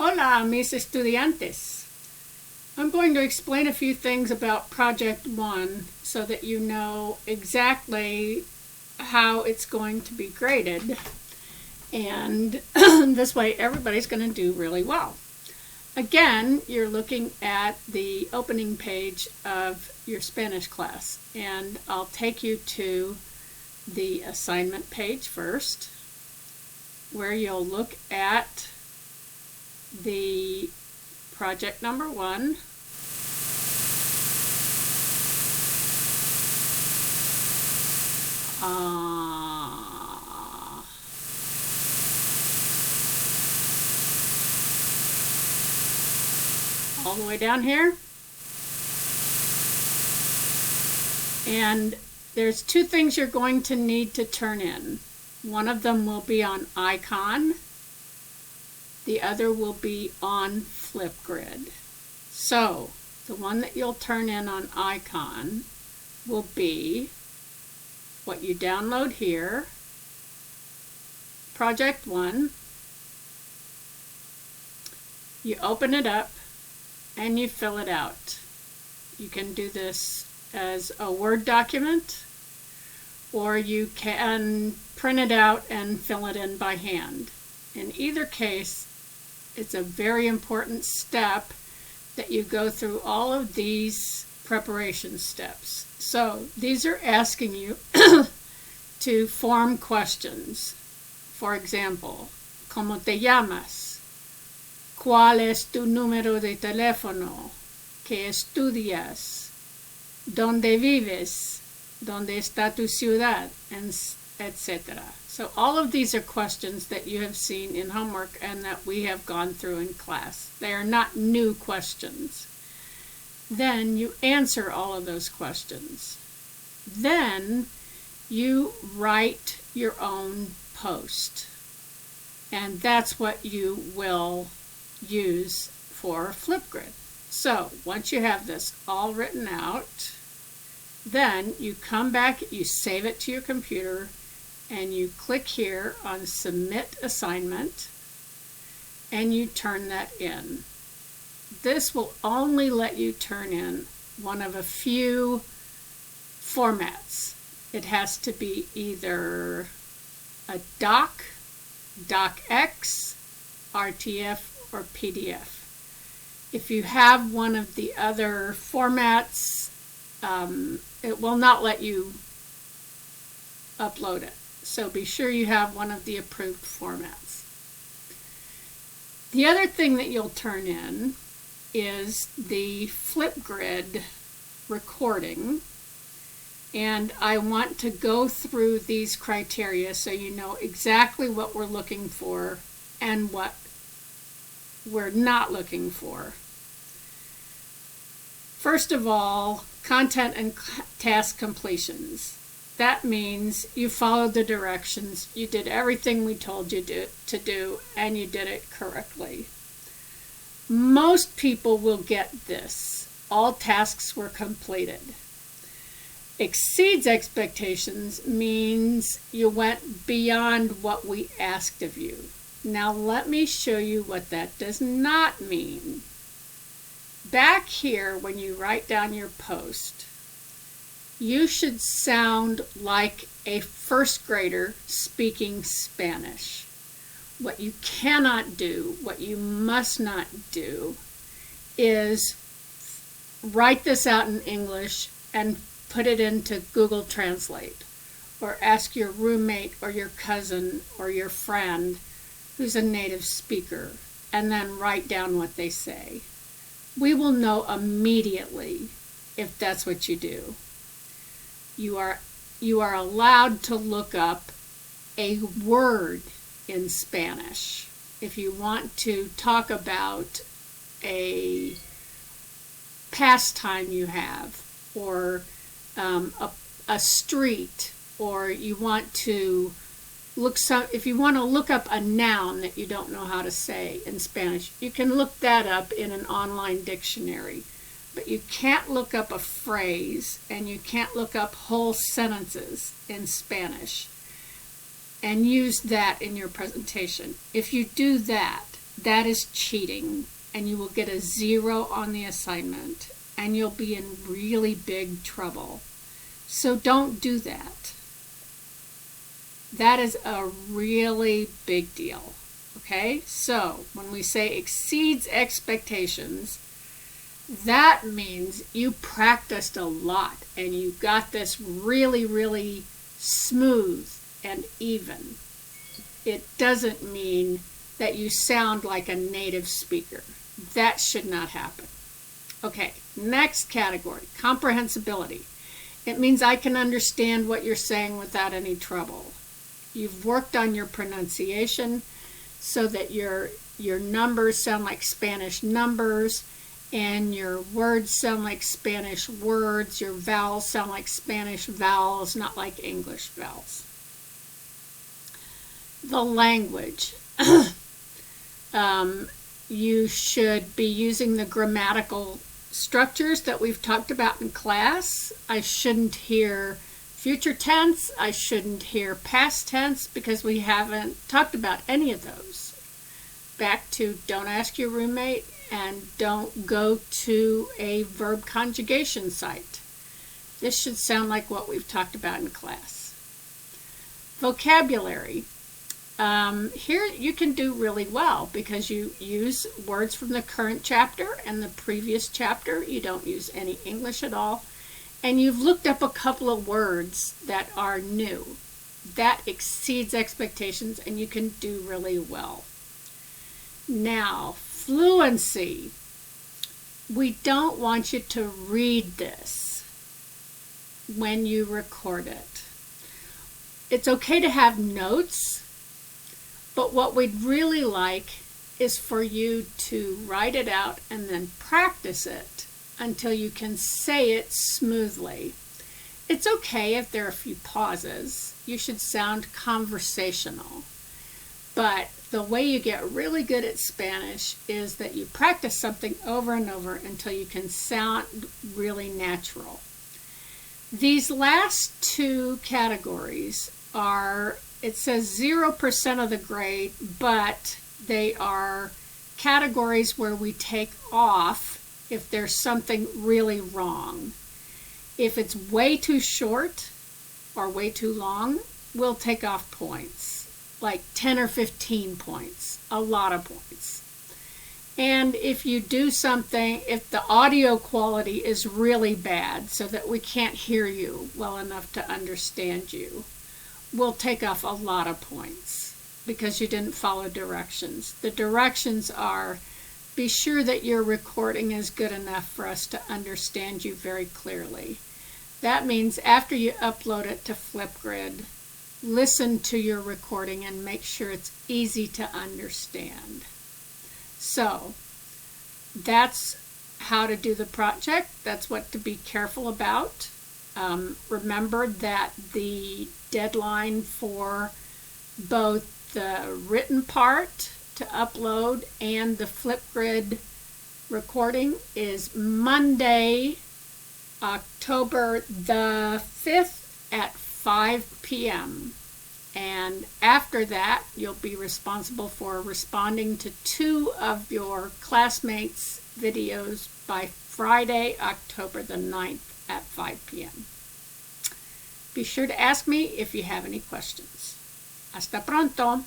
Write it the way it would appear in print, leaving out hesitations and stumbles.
Hola, mis estudiantes. I'm going to explain a few things about Project 1 so that you know exactly how it's going to be graded. And this way everybody's going to do really well. Again, you're looking at the opening page of your Spanish class, and I'll take you to the assignment page first, where you'll look at the project number 1. All the way down here. And there's 2 things you're going to need to turn in. One of them will be on Icon. The other will be on Flipgrid. So the one that you'll turn in on Icon will be what you download here, Project 1. You open it up and you fill it out. You can do this as a Word document, or you can print it out and fill it in by hand. In either case, it's a very important step that you go through all of these preparation steps. So these are asking you to form questions. For example, ¿Cómo te llamas? ¿Cuál es tu número de teléfono? ¿Qué estudias? ¿Dónde vives? ¿Dónde está tu ciudad? And etc. So all of these are questions that you have seen in homework and that we have gone through in class. They are not new questions. Then you answer all of those questions. Then you write your own post. And that's what you will use for Flipgrid. So once you have this all written out, then you come back, you save it to your computer, and you click here on Submit Assignment, and you turn that in. This will only let you turn in one of a few formats. It has to be either a doc, docx, RTF, or PDF. If you have one of the other formats, it will not let you upload it. So be sure you have one of the approved formats. The other thing that you'll turn in is the Flipgrid recording. And I want to go through these criteria so you know exactly what we're looking for and what we're not looking for. First of all, content and task completions. That means you followed the directions, you did everything we told you to do, and you did it correctly. Most people will get this. All tasks were completed. Exceeds expectations means you went beyond what we asked of you. Now let me show you what that does not mean. Back here, when you write down your post, you should sound like a first grader speaking Spanish. What you cannot do, what you must not do, is write this out in English and put it into Google Translate, or ask your roommate or your cousin or your friend who's a native speaker, and then write down what they say. We will know immediately if that's what you do. You are allowed to look up a word in Spanish. If you want to talk about a pastime you have, or a street, or you want to if you want to look up a noun that you don't know how to say in Spanish, you can look that up in an online dictionary. But you can't look up a phrase, and you can't look up whole sentences in Spanish and use that in your presentation. If you do that, that is cheating, and you will get a 0 on the assignment, and you'll be in really big trouble. So don't do that. That is a really big deal. Okay, so when we say exceeds expectations, that means you practiced a lot and you got this really, really smooth and even. It doesn't mean that you sound like a native speaker. That should not happen. Okay, next category, comprehensibility. It means I can understand what you're saying without any trouble. You've worked on your pronunciation so that your numbers sound like Spanish numbers, and your words sound like Spanish words. Your vowels sound like Spanish vowels, not like English vowels. The language. You should be using the grammatical structures that we've talked about in class. I shouldn't hear future tense. I shouldn't hear past tense because we haven't talked about any of those. Back to don't ask your roommate and don't go to a verb conjugation site. This should sound like what we've talked about in class. Vocabulary. Here you can do really well because you use words from the current chapter and the previous chapter. You don't use any English at all. And you've looked up a couple of words that are new. That exceeds expectations and you can do really well. Now, fluency. We don't want you to read this when you record it. It's okay to have notes, but what we'd really like is for you to write it out and then practice it until you can say it smoothly. It's okay if there are a few pauses. You should sound conversational. But the way you get really good at Spanish is that you practice something over and over until you can sound really natural. These last two categories are, it says 0% of the grade, but they are categories where we take off if there's something really wrong. If it's way too short or way too long, we'll take off points, like 10 or 15 points, a lot of points. And if you do something, if the audio quality is really bad so that we can't hear you well enough to understand you, we'll take off a lot of points because you didn't follow directions. The directions are, be sure that your recording is good enough for us to understand you very clearly. That means after you upload it to Flipgrid, listen to your recording and make sure it's easy to understand. So that's how to do the project. That's what to be careful about. Remember that the deadline for both the written part to upload and the Flipgrid recording is Monday, October the 5th at 5 p.m. And after that, you'll be responsible for responding to 2 of your classmates' videos by Friday, October the 9th at 5 p.m. Be sure to ask me if you have any questions. Hasta pronto!